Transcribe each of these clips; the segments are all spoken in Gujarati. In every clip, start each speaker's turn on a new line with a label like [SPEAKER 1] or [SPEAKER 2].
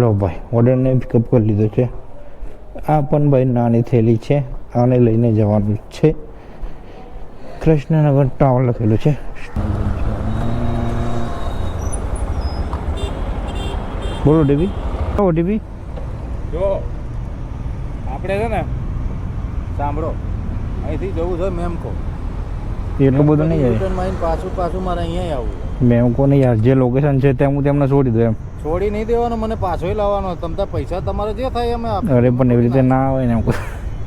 [SPEAKER 1] લો ભાઈ ઓર્ડરને પિકઅપ કરી લીધો છે. આ પણ ભાઈ નાની થેલી છે, આને લઈને જવાનું છે. કૃષ્ણનગર ટાવર લખેલું છે. બોલો ઓટીપી. ઓટીપી
[SPEAKER 2] જો આપણે છે ને સાંભળો, અહીંથી જવું છે મેમકો.
[SPEAKER 1] એટલું બધું નહીં જાય.
[SPEAKER 2] પાછું મારે અહીંયા આવવું.
[SPEAKER 1] મેમકો નહીં યાર, જે લોકેશન છે ત્યાં હું તેમને છોડી દઉં એમ.
[SPEAKER 2] છોડી નહીં દેવાનો, મને પાછોય લાવવાનો. તમતા પૈસા તમારે જે થાય અમે આપીએ.
[SPEAKER 1] અરે પણ એવી રીતે ના આવે ને,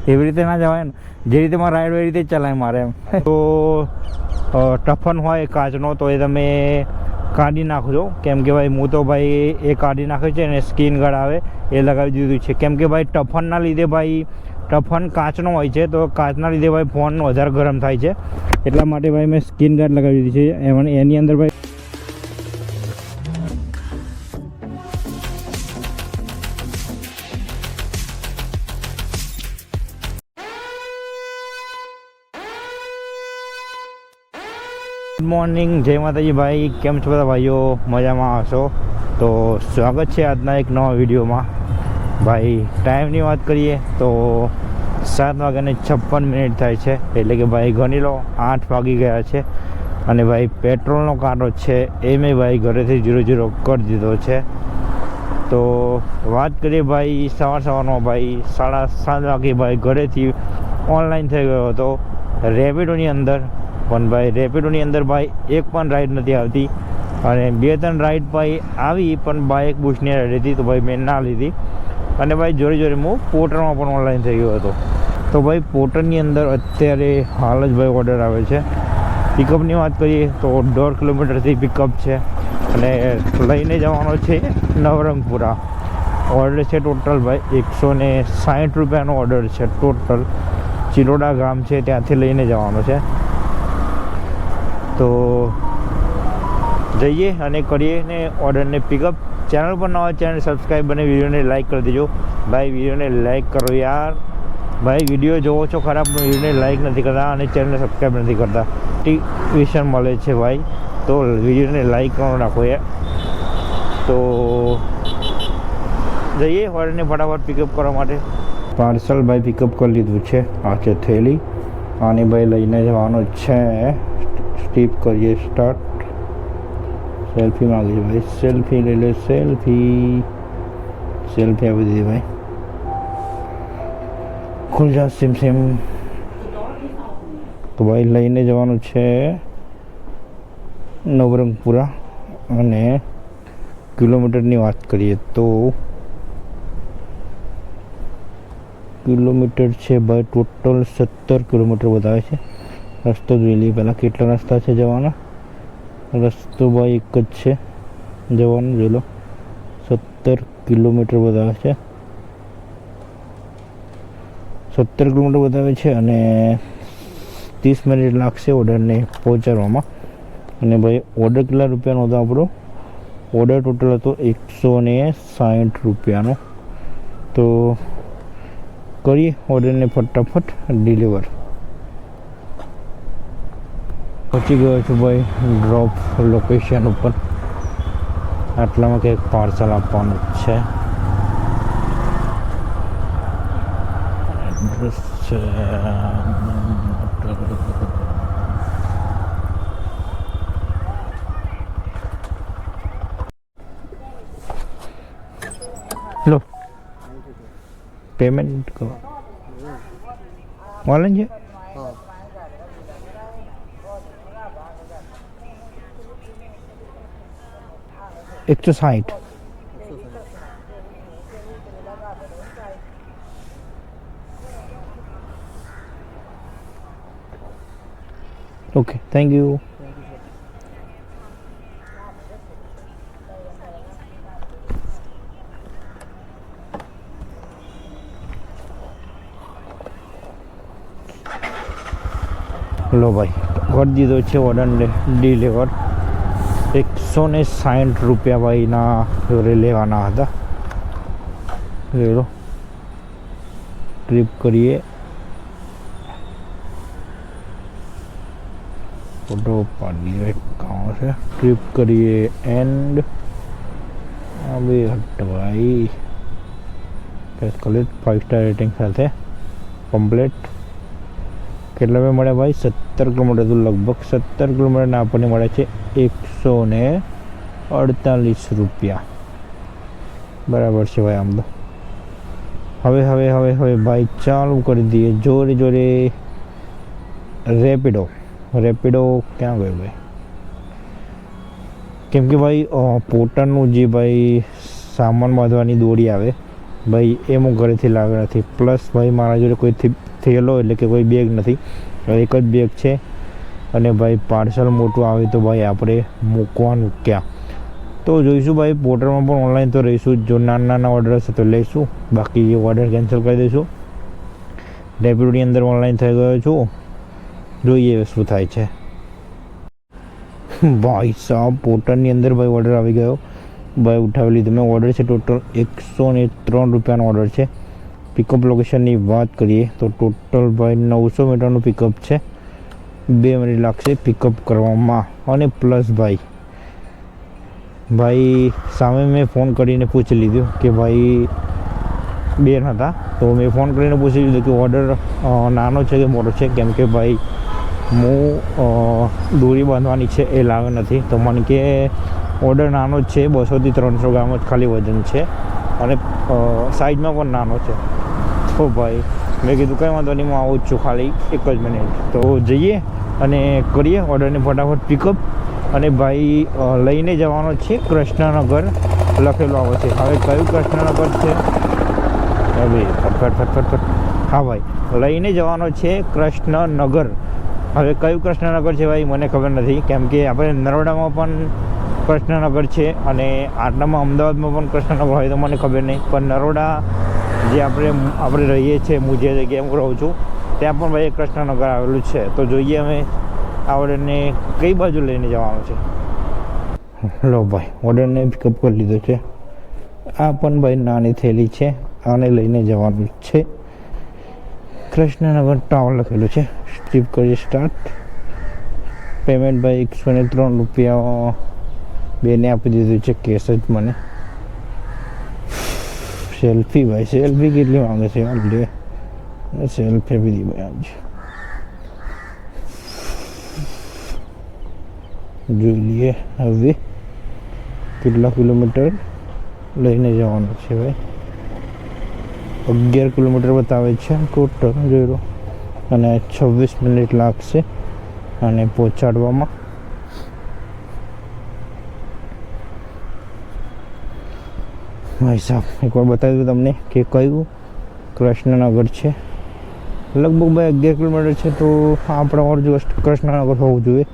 [SPEAKER 1] એવી રીતે ના જવાય ને. જે રીતે મારે રાઈડ હોય એ રીતે જ ચલાય મારે એમ. તો ટફન હોય કાચનો તો એ તમે કાઢી નાખજો, કેમ કે ભાઈ હું તો ભાઈ એ કાઢી નાખ્યો છે ને સ્કીન ગાર્ડ આવે એ લગાવી દીધું છે. કેમ કે ભાઈ ટફનના લીધે ભાઈ ટફન કાચનો હોય છે તો કાચના લીધે ભાઈ ફોન વધારે ગરમ થાય છે. એટલા માટે ભાઈ મેં સ્કીન ગાર્ડ લગાવી દીધી છે. એની અંદર ભાઈ ગુડ મોર્નિંગ, જય માતાજી ભાઈ. કેમ છો બધા ભાઈઓ? મજામાં હશો તો સ્વાગત છે આજના એક નવા વિડીયોમાં. ભાઈ ટાઈમની વાત કરીએ તો 7:56 થાય છે, એટલે કે ભાઈ ગણી લો 8 વાગી ગયા છે. અને ભાઈ પેટ્રોલનો કાંટો છે એ મેં ભાઈ ઘરેથી 0-0 કરી દીધો છે. તો વાત કરીએ ભાઈ સવારમાં ભાઈ 7:30 વાગે ભાઈ ઘરેથી ઓનલાઈન થઈ ગયો હતો રેપિડોની અંદર. પણ ભાઈ રેપિડોની અંદર ભાઈ એક પણ રાઈડ નથી આવતી, અને 2-3 રાઈડ ભાઈ આવી પણ બાઇક બુશની રાઈડ હતી તો ભાઈ મેં ના લીધી. અને ભાઈ જોડે હું પોર્ટરમાં પણ ઓનલાઈન થઈ ગયો હતો. તો ભાઈ પોર્ટરની અંદર અત્યારે હાલ જ ભાઈ ઓર્ડર આવે છે. પિકઅપની વાત કરીએ તો 1.5 કિલોમીટરથી પિકઅપ છે અને લઈને જવાનો છે નવરંગપુરા. ઓર્ડર છે ટોટલ ભાઈ 160 રૂપિયાનો ઓર્ડર છે ટોટલ. ચિલોડા ગામ છે ત્યાંથી લઈને જવાનો છે. તો જઈએ અને કરીએ ને ઓર્ડરને પિકઅપ. ચેનલ પર નવા ચેનલ સબસ્ક્રાઈબ અને વિડીયોને લાઇક કરી દેજો ભાઈ. વિડીયોને લાઇક કરો યાર ભાઈ. વિડીયો જોવો છો ખરાબ, વિડીયોને લાઇક નથી કરતા અને ચેનલને સબસ્ક્રાઈબ નથી કરતા. નોટિફિકેશન મળે છે ભાઈ, તો વિડીયોને લાઇક કરવાનું રાખો યાર. તો જઈએ ઓર્ડરને ફટાફટ પિકઅપ કરવા માટે. પાર્સલ ભાઈ પિકઅપ કરી લીધું છે. આ છે થેલી, આને ભાઈ લઈને જવાનું છે. સ્ટીપ કરીએ સ્ટાર્ટ. સેલ્ફી માગે છે ભાઈ, સેલ્ફી લઈ લે. સેલ્ફી આપી દીધી ભાઈ. ખુલ જા સિમ. તો ભાઈ લઈને જવાનું છે નવરંગપુરા. અને કિલોમીટરની વાત કરીએ તો કિલોમીટર છે ભાઈ ટોટલ 17 કિલોમીટર બતાવે છે. રસ્તો જોઈ લઈએ પહેલાં કેટલા રસ્તા છે જવાના. રસ્તો ભાઈ એક જ છે જવાનું, જોઈ લો. 17 કિલોમીટર બતાવે છે. 17 કિલોમીટર બતાવે છે અને 30 મિનિટ લાગશે ઓર્ડરને પહોંચાડવામાં. અને ભાઈ ઓર્ડર કેટલા રૂપિયાનો હતો આપણો? ઓર્ડર ટોટલ હતો 160 રૂપિયાનો. તો કરીએ ઓર્ડરને ફટાફટ ડિલિવર. પહોંચી ગયો છું ભાઈ ડ્રોપ લોકેશન ઉપર. આટલામાં કંઈક પાર્સલ આપવાનું છે. એડ્રેસ છે લો. પેમેન્ટ કરો ઓનલાઈન છે. एक 160. Okay, thank you. लो भाई कर दीधो छे ऑर्डर डिलीवर. 160 રૂપિયા ભાઈના જોડે લેવાના હતા. લો ટ્રીપ કરીએ. ફોટો પાડીએ. કાં છે ટ્રીપ કરીએ એન્ડ अभी हट भाई कैलकुलेट 5 स्टार रेटिंग સાથે કમ્પ્લીટ કેટલા में મળે ભાઈ 17 કિલોમીટર તો લગભગ 17 કિલોમીટરના આપણને મળે છે 148 રૂપિયા બરાબર છે ભાઈ આમ તો હવે ભાઈ ચાલુ કરી દઈએ જોરે જોરે રેપિડો ક્યાં ગયો ભાઈ કેમ કે ભાઈ પોતાનું જે ભાઈ સામાન બાંધવાની દોરી આવે ભાઈ એ હું ઘરેથી લાવ્યો નથી પ્લસ ભાઈ મારા જોડે કોઈ થેલો એટલે કે કોઈ બેગ નથી એક જ બેગ છે અને ભાઈ પાર્સલ મોટું આવે તો ભાઈ આપણે મૂકવાનું ક્યાં તો જોઈશું ભાઈ પોર્ટલમાં પણ ઓનલાઈન તો રહીશું જો નાના ઓર્ડર હશે તો લઈશું બાકી ઓર્ડર કેન્સલ કરી દઈશું રેપિડોની અંદર ઓનલાઈન થઈ ગયો છું જોઈએ શું થાય છે ભાઈ સાહેબ પોર્ટલની અંદર ભાઈ ઓર્ડર આવી ગયો ભાઈ ઉઠાવી લીધું મેં ઓર્ડર છે ટોટલ 103 રૂપિયાનો ઓર્ડર છે પિકઅપ લોકેશનની વાત કરીએ તો ટોટલ ભાઈ 900 મીટરનું પિકઅપ છે 2 મિનિટ લાગશે પિકઅપ કરવામાં અને પ્લસ ભાઈ સામે મેં ફોન કરીને પૂછી લીધું કે ભાઈ બેન હતા તો મેં ફોન કરીને પૂછી લીધું કે ઓર્ડર નાનો છે કે મોટો છે કેમ કે ભાઈ હું દોરી બાંધવાની છે એ લાવ્યો નથી તો મને કે ઓર્ડર નાનો જ છે 200 થી 300 ગ્રામ જ ખાલી વજન છે અને સાઈઝમાં પણ નાનો છે તો ભાઈ મેં કીધું કંઈ વાંધો નહીં હું આવું જ છું ખાલી 1 જ મિનિટ તો જઈએ અને કરીએ ઓર્ડરને ફટાફટ પિકઅપ અને ભાઈ લઈને જવાનો છે કૃષ્ણનગર લખેલું આવે છે હવે કયું કૃષ્ણનગર છે હવે ફટ હા ભાઈ લઈને જવાનો છે કૃષ્ણનગર હવે કયું કૃષ્ણનગર છે ભાઈ મને ખબર નથી કેમ કે આપણે નરોડામાં પણ કૃષ્ણનગર છે અને આટલામાં અમદાવાદમાં પણ કૃષ્ણનગર હોય તો મને ખબર નહીં પણ નરોડા જે આપણે રહીએ છીએ હું જે જગ્યાએ હું રહું છું ત્યાં પણ ભાઈ કૃષ્ણનગર આવેલું છે તો જોઈએ અમે આ ઓર્ડરને કઈ બાજુ લઈને જવાનું છે લો ભાઈ ઓર્ડરને પિકઅપ કરી લીધો છે આ પણ ભાઈ નાની થેલી છે આને લઈને જવાનું છે કૃષ્ણનગર ટાઉન લખેલું છે સ્ટ્રીપ કરીએ સ્ટાર્ટ પેમેન્ટ ભાઈ 103 રૂપિયા બેને આપી દીધું છે કેસ જ મને સેલ્ફી ભાઈ સેલ્ફી કેટલી માંગે છે યાર લે સેલ્ફી આપી દી ભાઈ આજે જોઈ લઈએ હવે કેટલા કિલોમીટર લઈને જવાનું છે ભાઈ 11 કિલોમીટર બતાવે છે ટોટલ જોઈ લો અને 26 મિનિટ લાગશે અને પહોંચાડવામાં ભાઈ સાહેબ એકવાર બતાવી દઉં તમને કે કયું કૃષ્ણનગર છે લગભગ ભાઈ 11 કિલોમીટર છે તો આપણે ઓર જો કૃષ્ણનગર હોવું જોઈએ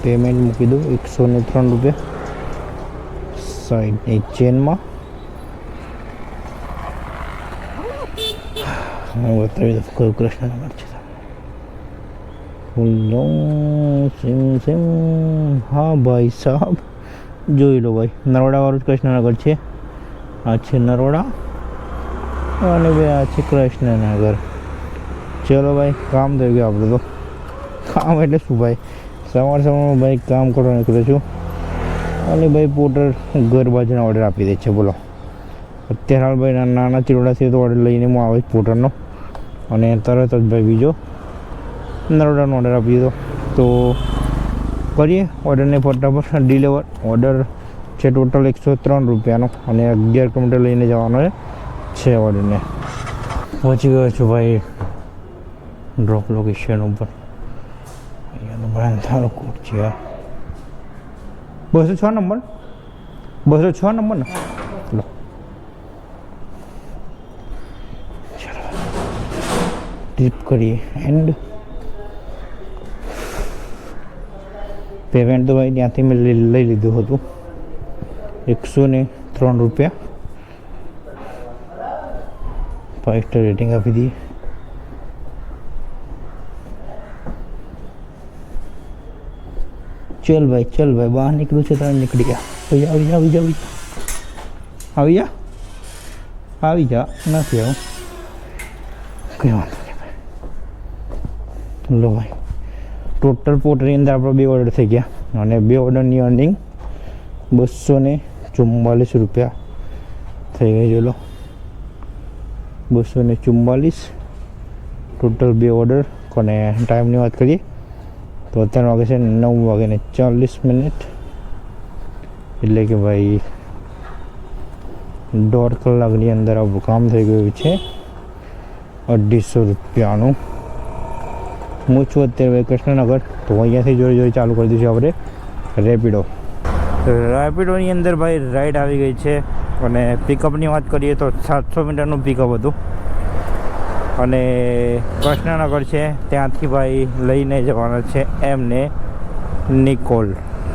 [SPEAKER 1] પેમેન્ટ મૂકી દઉં 103 રૂપિયા સાઈડની ચેનમાં બતાવી દઉં કયું કૃષ્ણનગર છે સિમ હા ભાઈ સાહેબ જોઈ લો ભાઈ નરોડાવાળું જ કૃષ્ણનગર છે આ છે નરોડા અને ભાઈ આ છે કૃષ્ણનગર ચલો ભાઈ કામ થઈ ગયું આપણે તો કામ એટલે શું ભાઈ સવારમાં ભાઈ કામ કરવા નીકળ્યો છું અને ભાઈ પોર્ટર ઘર બાજુના ઓર્ડર આપી દે છે બોલો અત્યારે હાલ ભાઈ નાના ચીરોડાથી તો ઓર્ડર લઈને હું આવે પોર્ટરનો અને તરત જ ભાઈ બીજો નરોડાનો ઓર્ડર આપી દીધો તો કરીએ ઓર્ડરને ફટાફટ ડિલિવર ઓર્ડર છે ટોટલ 103 રૂપિયાનો અને 11 કિલોમીટર લઈને જવાનો છે ઓર્ડરને પહોંચી ગયો છું ભાઈ ડ્રોપ લોકેશન ઉપર અહીંયા તો બાંધાનો કોડ છે 206 નંબર 206 નંબર ને લો ચાલો ટીપ કરીએ એન્ડ પેમેન્ટ તો ભાઈ ત્યાંથી મેં લઈ લીધું હતું 103 રૂપિયા 5 સ્ટાર રેટિંગ આપી દઈએ ચલ ભાઈ બહાર નીકળ્યું છે ત્યારે નીકળી ગયા આવી જા નથી આવું કંઈ વાંધો નહીં ભાઈ લો ભાઈ ટોટલ પોર્ટરની અંદર આપણો 2 ઓર્ડર થઈ ગયા અને 2 ઓર્ડરની અર્નિંગ 244 રૂપિયા થઈ ગઈ. ચલો 244 ટોટલ 2 ઓર્ડર. અને ટાઈમની વાત કરીએ તો અત્યારે વાગે છે 9:40, એટલે કે ભાઈ 1.5 કલાકની અંદર આપણું કામ થઈ ગયું છે 250 રૂપિયાનું. હું છું અત્યારે કૃષ્ણનગર, તો અહીંયાથી જોઈ ચાલુ કરી દઈશું આપણે રેપિડોની અંદર ભાઈ રાઈડ આવી ગઈ છે. અને પિકઅપની વાત કરીએ તો 700 મીટરનું પિકઅપ હતું અને કૃષ્ણનગર છે ત્યાંથી ભાઈ લઈને જવાના છે એમને નિકોલ.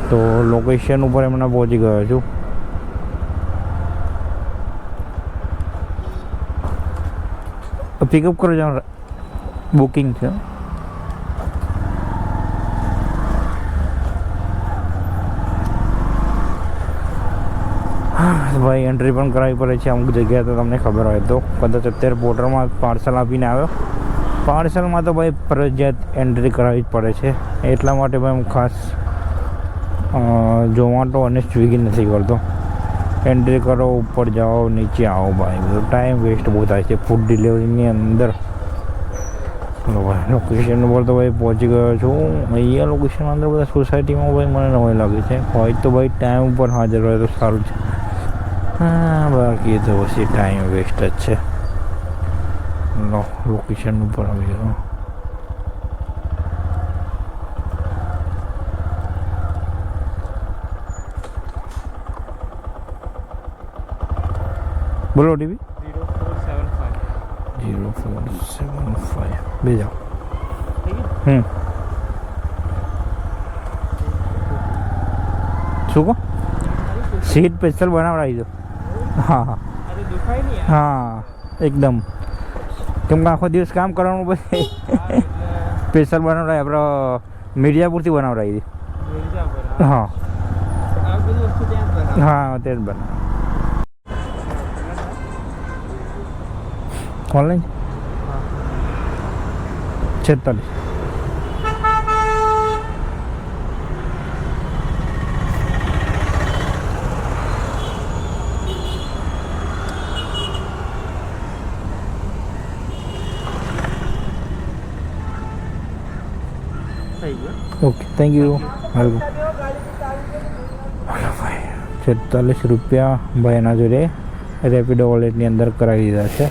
[SPEAKER 1] તો લોકેશન ઉપર હમણાં પહોંચી ગયો છું. પિકઅપ કરો જાઓ, બુકિંગ છે. ભાઈ એન્ટ્રી પણ કરાવવી પડે છે અમુક જગ્યાએ, તો તમને ખબર હોય તો. કદાચ અત્યારે પોર્ટરમાં પાર્સલ આપીને આવ્યો, પાર્સલમાં તો ભાઈ ફરજિયાત એન્ટ્રી કરાવવી જ પડે છે. એટલા માટે ભાઈ હું ખાસ ઝોમેટો અને સ્વિગી નથી કરતો. એન્ટ્રી કરો, ઉપર જાઓ, નીચે આવો ભાઈ, બધો ટાઈમ વેસ્ટ બહુ થાય છે ફૂડ ડિલિવરીની અંદર. લોકેશન ઉપર તો ભાઈ પહોંચી ગયો છું. અહીંયા લોકેશન અંદર બધા સોસાયટીમાં ભાઈ મને નવાઈ લાગે છે. હોય તો ભાઈ ટાઈમ ઉપર હાજર હોય તો સારું છે. હા, બાકી તો પછી ટાઈમ વેસ્ટ જ છે. લોકેશન ઉપર આવી ગયો. બોલો ટીવી 0475 બે જાઓ. શું કહો? સીટ સ્પેશિયલ બનાવડાવી દો. હા હા હા, એકદમ. કેમ કે આખો દિવસ કામ કરવાનું, પછી સ્પેશિયલ બનાવડાવી આપણે મિર્જાપુરથી બનાવડાવી દે. હા હા, તે જ બનાવ. Online 46. Okay, thank you. Welcome. ભાઈ 46 રૂપિયા ભાઈ એના જોડે રેપિડો વોલેટની અંદર કરાવી દીધા છે.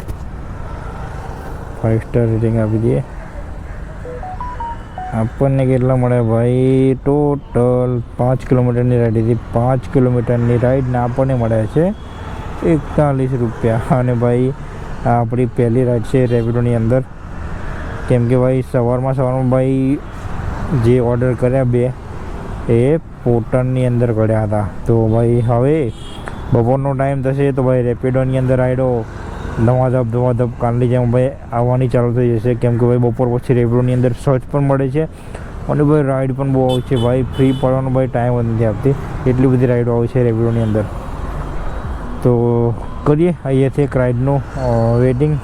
[SPEAKER 1] 5 સ્ટાર રેટિંગ આપી દઈએ. આપણને કેટલા મળે ભાઈ? ટોટલ 5 કિલોમીટરની રાઈડ હતી. 5 કિલોમીટરની રાઈડના આપણને મળે છે 41 રૂપિયા. અને ભાઈ આપણી પહેલી રાઈડ છે રેપિડોની અંદર. કેમ કે ભાઈ સવારમાં ભાઈ જે ઓર્ડર કર્યા 2 એ પોર્ટરની અંદર કર્યા હતા. તો ભાઈ હવે બપોરનો ટાઈમ થશે તો ભાઈ રેપિડોની અંદર રાઈડો ધમાધપ કાલની જેમ ભાઈ આવવાની ચાલુ થઈ જશે. કેમ કે ભાઈ બપોર પછી રેપિડોની અંદર સર્ચ પણ મળે છે અને ભાઈ રાઈડ પણ બહુ આવે છે. ભાઈ ફ્રી પડવાનો ભાઈ ટાઈમ જ નથી આપતી, એટલી બધી રાઈડો આવે છે રેપિડોની અંદર. તો કરીએ અહીંયાથી એક રાઈડનું વેટિંગ.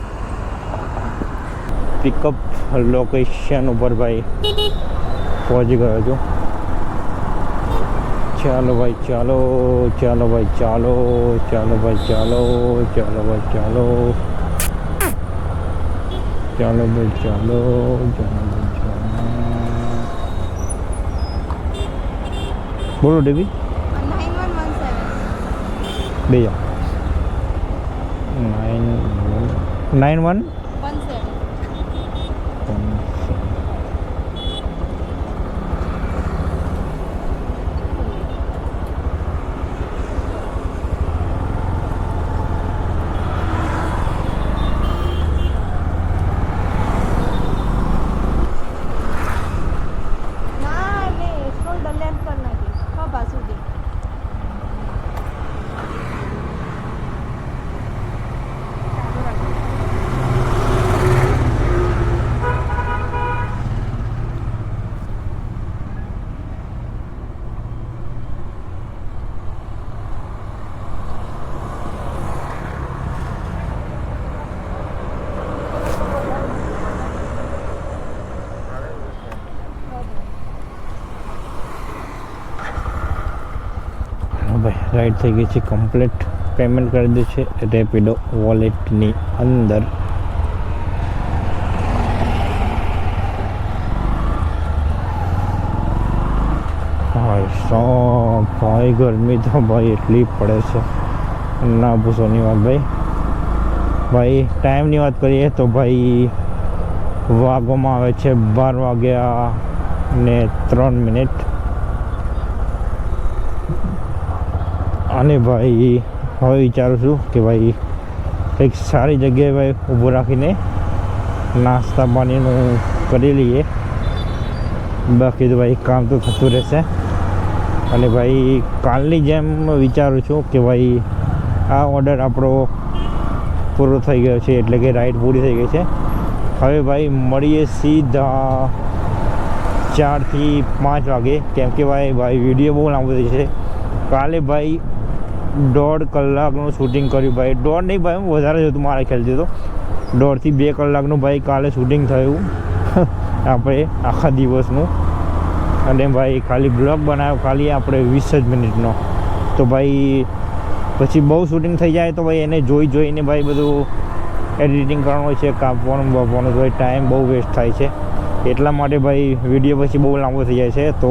[SPEAKER 1] પિકઅપ લોકેશન ઉપર ભાઈ પહોંચી ગયો છું. ચાલો ભાઈ ચાલો, ચાલો ભાઈ ચાલો, ચાલો ભાઈ ચાલો, ચાલો ભાઈ ચાલો, ચાલો ભાઈ ચાલો, ચાલો ભાઈ ચાલો. બોલો ડેવી. 9117 બે જાઓ. 9117. ભાઈ રાઈડ થઈ ગઈ છે કમ્પ્લીટ. પેમેન્ટ કરી દે છે રેપિડો વોલેટની અંદર. ભાઈ ગરમી તો ભાઈ એટલી પડે છે ના પૂછોની વાત ભાઈ. ભાઈ ટાઈમની વાત કરીએ તો ભાઈ વાગવામાં આવે છે 12:03. અને ભાઈ હવે વિચારું છું કે ભાઈ કંઈક સારી જગ્યાએ ભાઈ ઊભું રાખીને નાસ્તા પાણીનું કરી લઈએ. બાકી તો ભાઈ કામ તો થતું રહેશે. અને ભાઈ કાલની જેમ વિચારું છું કે ભાઈ આ ઓર્ડર આપણો પૂરો થઈ ગયો છે, એટલે કે રાઈડ પૂરી થઈ ગઈ છે. હવે ભાઈ મળીએ સીધા 4 થી 5 વાગે, કેમ કે ભાઈ વિડીયો બહુ લાંબો થઈ છે. કાલે ભાઈ 1.5 કલાકનું શૂટિંગ કર્યું ભાઈ. 1.5 નહીં ભાઈ, વધારે જ હતું મારા ખ્યાલથી તો. 1.5 થી 2 કલાકનું ભાઈ કાલે શૂટિંગ થયું આપણે આખા દિવસનું. અને ભાઈ ખાલી બ્લોગ બનાવ્યો ખાલી આપણે 20 જ મિનિટનો. તો ભાઈ પછી બહુ શૂટિંગ થઈ જાય તો ભાઈ એને જોઈને ભાઈ બધું એડિટિંગ કરવાનું હોય છે, કાપવાનું બાપવાનું, તો ભાઈ ટાઈમ બહુ વેસ્ટ થાય છે. એટલા માટે ભાઈ વિડીયો પછી બહુ લાંબો થઈ જાય છે. તો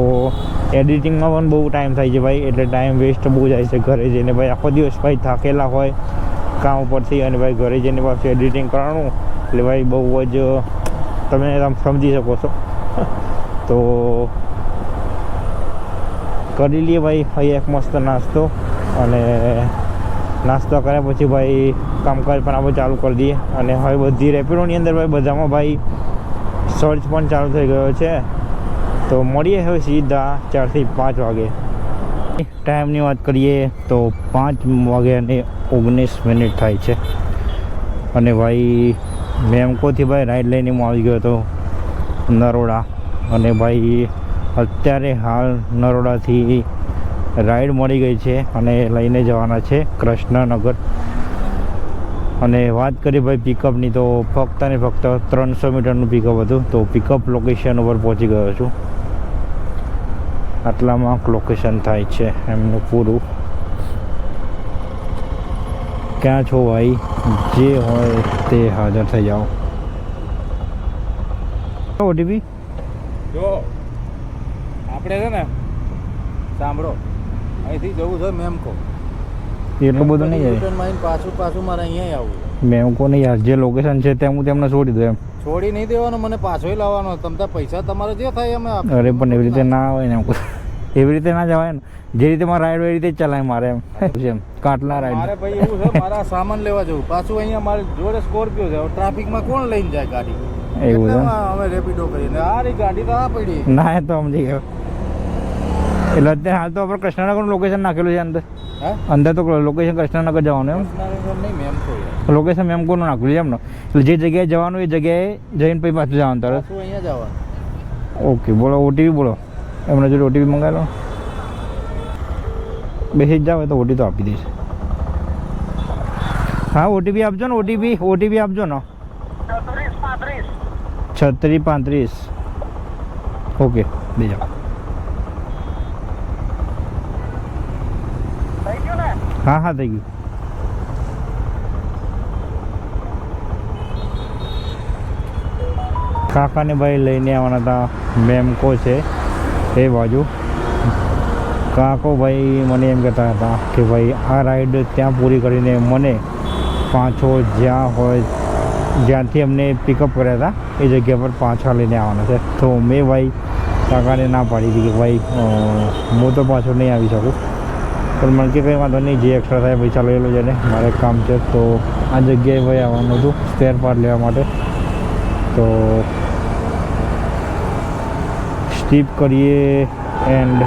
[SPEAKER 1] એડિટિંગમાં પણ બહુ ટાઈમ થાય છે ભાઈ, એટલે ટાઈમ વેસ્ટ બહુ જાય છે ઘરે જઈને. ભાઈ આખો દિવસ ભાઈ થાકેલા હોય કામ ઉપરથી, અને ભાઈ ઘરે જઈને પાછું એડિટિંગ કરવાનું, એટલે ભાઈ બહુ જ તમે સમજી શકો છો. તો કરી લઈએ ભાઈ અહીં એક મસ્ત નાસ્તો, અને નાસ્તો કર્યા પછી ભાઈ કામકાજ પણ આપણે ચાલુ કરી દઈએ. અને હવે બધી રેપિડોની અંદર ભાઈ બધામાં ભાઈ સર્ચ પણ ચાલુ થઈ ગયો છે. તો મળીએ હવે સીધા 4 થી 5 વાગે. ટાઈમની વાત કરીએ તો 5:19 થાય છે. અને ભાઈ મેમકોથી ભાઈ રાઈડ લઈને હું આવી ગયો હતો નરોડા. અને ભાઈ અત્યારે હાલ નરોડાથી રાઈડ મળી ગઈ છે અને લઈને જવાના છે કૃષ્ણનગર. અને વાત કરીએ ભાઈ પિકઅપની તો ફક્ત ને ફક્ત 300 મીટરનું પિકઅપ હતું. તો પિકઅપ લોકેશન ઉપર પહોંચી ગયો છું. આટલામાં લોકેશન થાય છે એમનું પૂરું. ક્યાં છો ભાઈ? જે હોય તે હાજર થઈ જાઓ. ઓટીપી
[SPEAKER 2] જો આપણે છે ને સાંભળો, અહીંથી જવું છે મેમકો.
[SPEAKER 1] એટલું બધું નહીં જાય.
[SPEAKER 2] પાછું મારે અહીંયા આવવું.
[SPEAKER 1] મેમકો નહીં યાર, જે લોકેશન છે તે હું તેમને છોડી દઉં એમ.
[SPEAKER 2] છોડી નહીં દેવાનો, મને પાછોય લાવવાનો. તમને પૈસા તમારે જે થાય અમે આપીએ.
[SPEAKER 1] અરે પણ એવી રીતે ના હોય ને એમ. એવી રીતે ના જવાય ને. જે રીતે મારે રાઈડ હોય એ રીતે જ ચલાય મારે એમ. કાટલા રાઈડ
[SPEAKER 2] મારે ભાઈ એવું છે, મારા સામાન લેવા જવું. પાછું અહીંયા મારી જોડે સ્કોર્પિયો છે. ટ્રાફિકમાં કોણ લઈને જાય ગાડી?
[SPEAKER 1] એવું છે.
[SPEAKER 2] અમે રેપિડો કરીને આ ગાડી તો આ પડી
[SPEAKER 1] ના, એ તો સમજી ગયો. એટલે અત્યારે હાલ તો આપણે કૃષ્ણનગરનું લોકેશન નાખેલું છે અંદર. અંદર તો લોકેશન કૃષ્ણનગર જવાનું એમ. લોકેશન મેમકોનું નાખેલું છે એમ ને. એટલે જે જગ્યાએ જવાનું એ જગ્યાએ જઈને પછી પાછું જવાનું તરત.
[SPEAKER 2] અહીંયા જવાનું.
[SPEAKER 1] ઓકે, બોલો ઓટીપી બોલો. એમના જોડે ઓટીપી મંગાવી લો. બેસી જ જાવ તો ઓટી તો આપી દઈશ. હા, ઓટીપી આપજો ને. ઓટીપી આપજો ને. 3635. ઓકે, બીજા. હા થઈ ગયું. કાકાને ભાઈ લઈને આવવાના હતા. મેમકો છે એ બાજુ. કાકો ભાઈ મને એમ કહેતા હતા કે ભાઈ આ રાઈડ ત્યાં પૂરી કરીને મને પાછો જ્યાંથી અમને પિકઅપ કર્યા હતા એ જગ્યા પર પાછા લઈને આવવાના છે. તો મેં ભાઈ કાકાને ના પાડી હતી કે ભાઈ હું તો પાછો નહીં આવી શકું. પણ મને કે કંઈ વાંધો નહીં, જે એક્સ્ટ્રા થાય પૈસા લઈ લો છે ને, મારે કામ છે. તો આ જગ્યાએ ભાઈ આવવાનું હતું સ્પેર પાર્ટ લેવા માટે. તો સ્ટીપ કરીએ એન્ડ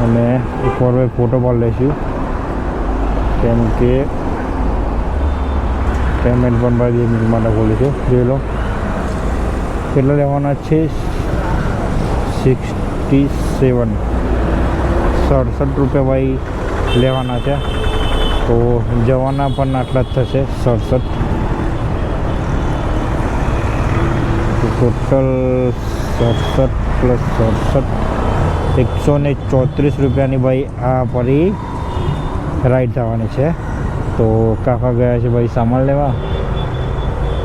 [SPEAKER 1] અને એકવાર ભાઈ ફોટો પણ લઈશું, કેમ કે પેમેન્ટ પણ ભાઈ 2 મિનિટ માટે ખોલીશું. જોઈ લો કેટલા લેવાના છે. 67 રૂપિયા ભાઈ લેવાના છે. તો જવાના પણ આટલા જ થશે 67. ટોટલ 67 + 67 134 રૂપિયાની ભાઈ આ ફરી રાઈડ થવાની છે. તો કાકા ગયા છે ભાઈ સામાન લેવા.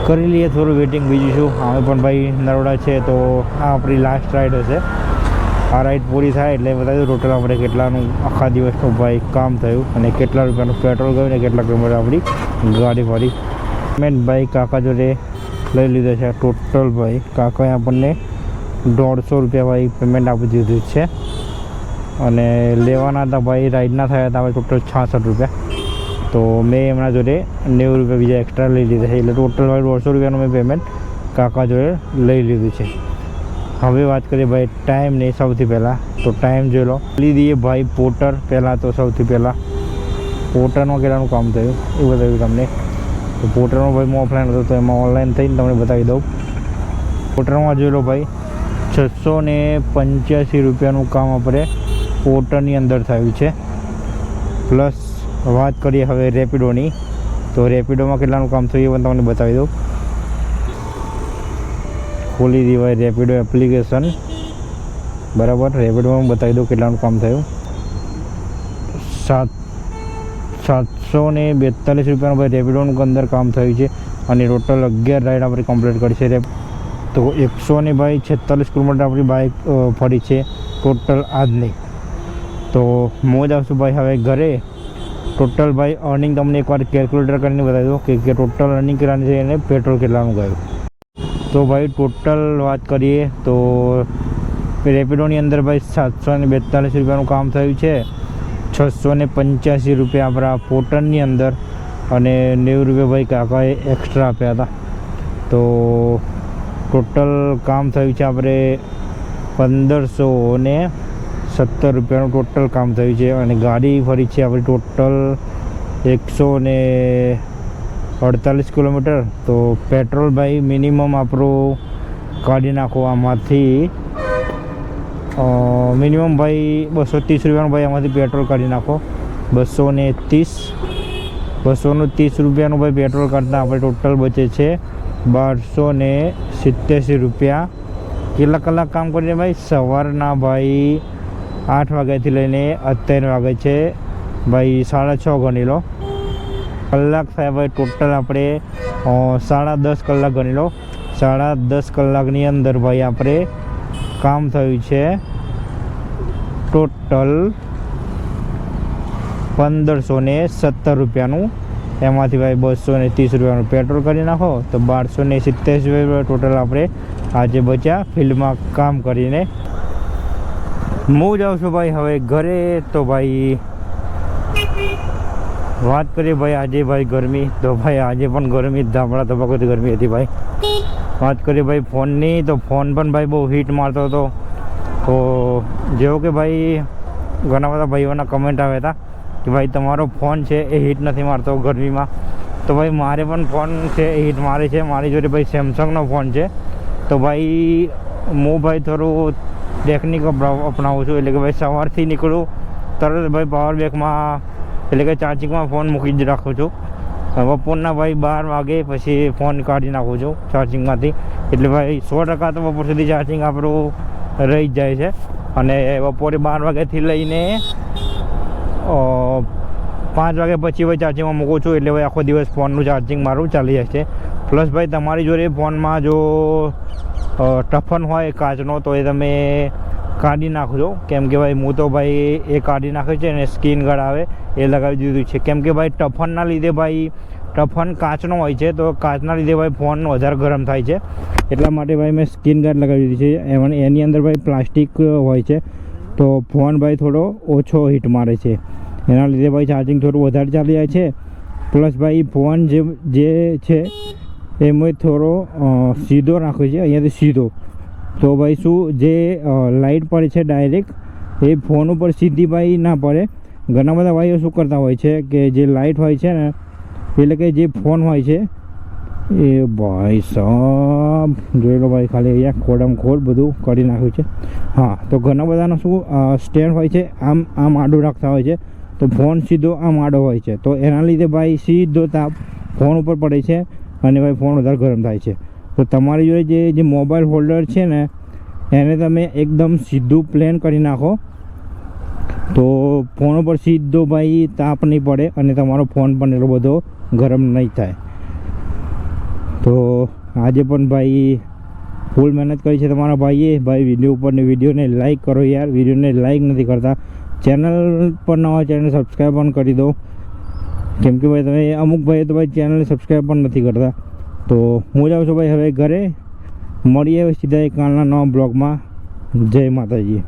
[SPEAKER 1] કરી લઈએ થોડું વેટિંગ. બીજું શું, અમે પણ ભાઈ નરોડા છે તો આ આપણી લાસ્ટ રાઈડ હશે. આ રાઈડ પૂરી થાય એટલે બતાવી દઉં ટોટલ આપણે કેટલાનું આખા દિવસનું ભાઈ કામ થયું અને કેટલા રૂપિયાનું પેટ્રોલ ગયું ને કેટલા કિલોમીટર આપણી ગાડી ફરી. મેં ભાઈ કાકા જોડે લઈ લીધો છે ટોટલ. ભાઈ કાકાએ આપણને 150 રૂપિયા ભાઈ પેમેન્ટ આપી દીધું છે અને લેવાના હતા ભાઈ રાઈડના થયા હતા ભાઈ ટોટલ 66 રૂપિયા. તો મેં એમના જોડે 90 રૂપિયા બીજા એક્સ્ટ્રા લઈ લીધા છે એટલે ટોટલ ભાઈ 150 રૂપિયાનું મેં પેમેન્ટ કાકા જોડે લઈ લીધું છે. હવે વાત કરીએ ભાઈ ટાઈમની. સૌથી પહેલાં તો ટાઈમ જોઈ લો. લઈ દઈએ ભાઈ પોર્ટર. પહેલાં તો સૌથી પહેલાં પોર્ટરમાં કેટલાનું કામ થયું એ બતાવ્યું તમને. તો પોર્ટરમાં ભાઈ હું ઓફલાઈન હતો તો એમાં ઓનલાઈન થઈને તમને બતાવી દઉં. પોર્ટરમાં જોઈ લો ભાઈ 685 રૂપિયાનું કામ આપણે પોર્ટરની અંદર થયું છે. પ્લસ વાત કરીએ હવે રેપિડોની. તો રેપિડોમાં કેટલાનું કામ થયું એ પણ તમને બતાવી દઉં. ખોલી દેવાય રેપિડો એપ્લિકેશન. બરાબર, રેપિડોમાં બતાવી દઉં કેટલાનું કામ થયું. 742 રૂપિયાનું ભાઈ રેપિડોનું અંદર કામ થયું છે અને ટોટલ 11 રાઈડ આપણે કમ્પ્લીટ કરી છે. તો 146 કિલોમીટર આપણી બાઇક ફરી છે ટોટલ આજની. તો મોજ આવશું ભાઈ હવે ઘરે. ટોટલ ભાઈ અર્નિંગ તમને એકવાર કેલ્ક્યુલેટર કરીને બતાવી દો કે ટોટલ અર્નિંગ કરવાની છે અને પેટ્રોલ કેટલાનું ગયું. તો ભાઈ ટોટલ વાત કરીએ તો રેપિડોની અંદર ભાઈ 742 રૂપિયાનું કામ થયું છે. 685 રૂપિયા આપણા પોર્ટરની અંદર અને 90 રૂપિયા ભાઈ કાકાએ એક્સ્ટ્રા આપ્યા હતા. તો ટોટલ કામ થયું છે આપણે 1517 રૂપિયાનું ટોટલ કામ થયું છે અને ગાડી ફરી છે આપણી ટોટલ 148 કિલોમીટર. તો પેટ્રોલ ભાઈ મિનિમમ આપણું કાઢી નાખો આમાંથી મિનિમમ ભાઈ 230 રૂપિયાનું ભાઈ આમાંથી પેટ્રોલ કાઢી નાખો. 230 રૂપિયાનું ભાઈ પેટ્રોલ કાઢતા આપણે ટોટલ બચે છે 1287 રૂપિયા. કેટલા કલાક કામ કરીને ભાઈ? સવારના ભાઈ 8 વાગ્યાથી લઈને અત્યારે વાગે છે ભાઈ 6:30 ગણી લો. કલાક થયા ભાઈ ટોટલ આપણે 10.5 કલાક ગણી લો. 10.5 કલાકની અંદર ભાઈ આપણે કામ થયું છે ટોટલ 1517 રૂપિયાનું. એમાંથી ભાઈ 230 રૂપિયાનું પેટ્રોલ કરી નાખો તો 1287 રૂપિયા ટોટલ આપણે આજે બચ્યા ફિલ્ડમાં કામ કરીને. હું જાઉં છું ભાઈ હવે ઘરે. તો ભાઈ વાત કરીએ ભાઈ આજે ભાઈ ગરમી. તો ભાઈ આજે પણ ગરમી ધાબળા ધબાકોથી ગરમી હતી ભાઈ. વાત કરીએ ભાઈ ફોનની. તો ફોન પણ ભાઈ બહુ હીટ મારતો હતો. તો જેવો કે ભાઈ ઘણા બધા ભાઈઓના કમેન્ટ આવ્યા હતા કે ભાઈ તમારો ફોન છે એ હીટ નથી મારતો ગરમીમાં. તો ભાઈ મારે પણ ફોન છે એ હીટ મારે છે. મારી જોડે ભાઈ સેમસંગનો ફોન છે. તો ભાઈ હું ભાઈ થોડું ટેકનિક અપનાવું છું. એટલે કે ભાઈ સવારથી નીકળું તરત ભાઈ પાવર બેંકમાં એટલે કે ચાર્જિંગમાં ફોન મૂકી જ રાખું છું. બપોરના ભાઈ 12 વાગે પછી ફોન કાઢી નાખું છું ચાર્જિંગમાંથી. એટલે ભાઈ 100% તો બપોર સુધી ચાર્જિંગ આપણું રહી જ જાય છે. અને બપોરે 12 વાગ્યાથી લઈને 5 વાગ્યા પછી ભાઈ ચાર્જિંગમાં મૂકું છું. એટલે ભાઈ આખો દિવસ ફોનનું ચાર્જિંગ મારું ચાલી જાય છે. પ્લસ ભાઈ તમારી જોડે ફોનમાં જો ટફન હોય કાચનો તો એ તમે કાઢી નાખજો. કેમ કે ભાઈ હું તો ભાઈ એ કાઢી નાખ્યું છે અને સ્ક્રીન ગાર્ડ આવે એ લગાવી દીધું છે. કેમ કે ભાઈ ટફનના લીધે ભાઈ ટફન કાચનો હોય છે તો કાચના લીધે ભાઈ ફોન વધારે ગરમ થાય છે. એટલા માટે ભાઈ મેં સ્ક્રીન ગાર્ડ લગાવી દીધી છે. એની અંદર ભાઈ પ્લાસ્ટિક હોય છે તો ફોન ભાઈ થોડો ઓછો હીટ મારે છે. એના લીધે ભાઈ ચાર્જિંગ થોડું વધારે ચાલી જાય છે. પ્લસ ભાઈ ફોન જે છે એ મેં થોડો સીધો રાખ્યો છે અહીંયાથી સીધો. તો ભાઈ શું જે લાઇટ પડે છે ડાયરેક્ટ એ ફોન ઉપર સીધી ભાઈ ના પડે. ઘણા બધા ભાઈઓ શું કરતા હોય છે કે જે લાઇટ હોય છે ને એટલે કે જે ફોન હોય છે એ ભાઈ સાહેબ જોઈ લો ભાઈ ખાલી અહીંયા ખોડમ ખોડ બધું કરી નાખ્યું છે. હા, તો ઘણા બધાનો શું સ્ટેન્ડ હોય છે આમ આડું રાખતા હોય છે તો ફોન સીધો આમ આડો હોય છે. તો એના લીધે ભાઈ સીધો તાપ ફોન ઉપર પડે છે અને ભાઈ ફોન વધારે ગરમ થાય છે. તો તમારી જોડે જે મોબાઈલ હોલ્ડર છે ને એને તમે એકદમ સીધું પ્લેન કરી નાખો તો ફોન ઉપર સીધો ભાઈ તાપ નહીં પડે અને તમારો ફોન પણ એટલો બધો ગરમ નહીં થાય. તો આજે પણ ભાઈ ફૂલ મહેનત કરી છે તમારા ભાઈએ. ભાઈ વિડીયો ઉપર ને વિડીયોને લાઈક કરો યાર, વિડીયોને લાઈક નથી કરતા. ચેનલ પર નવા ચેનલ સબસ્ક્રાઈબ પણ કરી દો, કેમ કે ભાઈ તમે અમુક ભાઈ તો ભાઈ ચેનલને સબસ્ક્રાઈબ પણ નથી કરતા. તો હું જાઉં છું ભાઈ હવે ઘરે. મળીએ સીધા એક કાલના નવા બ્લોગમાં. જય માતાજી.